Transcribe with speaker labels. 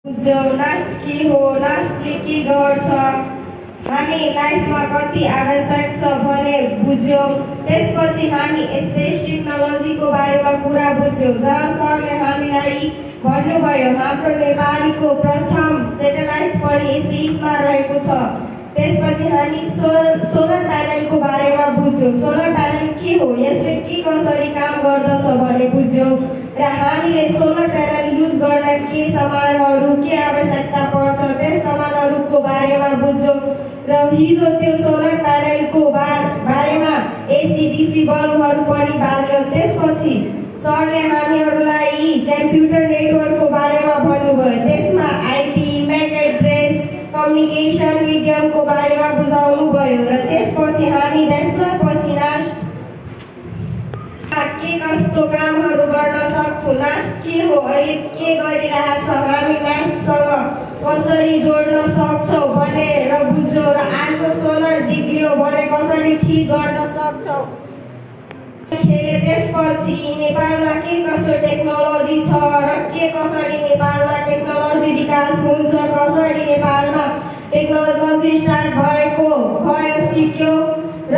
Speaker 1: बुझ्यौ नास्ट के हो, नास्टले के गर्छ, हामी लाइफमा कति आवश्यक छ भने बुझ्यौ। त्यसपछि हामी स्पेस टेक्नोलोजीको बारेमा कुरा बुझ्यौ, जहाँ सरले हामीलाई भन्नुभयो हाम्रो नेपालीको प्रथम सेटेलाइट पनि स्पेसमा रहेको छ। त्यसपछि हामी सोलर प्यानलको बारेमा बुझ्यौ, सोलर प्यानल के हो, यसले के कसरी काम गर्दछ भने बुझ्यौ र हामीले सोलर प्यानल युज गर्न के सामानहरू के आवश्यकता पर्छ त्यस सामानहरूको बारेमा बुझ्यौ र हिजो त्यो सोलर प्यानलको बारेमा एसी डीसी बल्बहरू पनि बाल्यौ। त्यसपछि सरले हामीहरूलाई कम्प्युटर नेटवर्कको बारेमा भन्नुभयो, त्यसमा आइपी म्याक एड्रेस कम्युनिकेसन मिडियमको बारेमा बुझाउनु भयो र त्यसपछि हामी ब्याचलरपछि नास्ट के कस्तो कामहरू गर्न सक्छौँ, नास्ट के हो, अहिले के गरिरहेछ, हामी नास्टसँग कसरी जोड्न सक्छौँ भनेर बुझ्यौँ र आज सोलर बिग्रियो भने कसरी ठिक गर्न सक्छौँ खेले। त्यसपछि नेपालमा के कस्तो टेक्नोलोजी छ र के कसरी नेपालमा टेक्नोलोजी विकास हुन्छ, कसरी नेपालमा टेक्नोलोजी स्टार्ट भयो सिक्यो र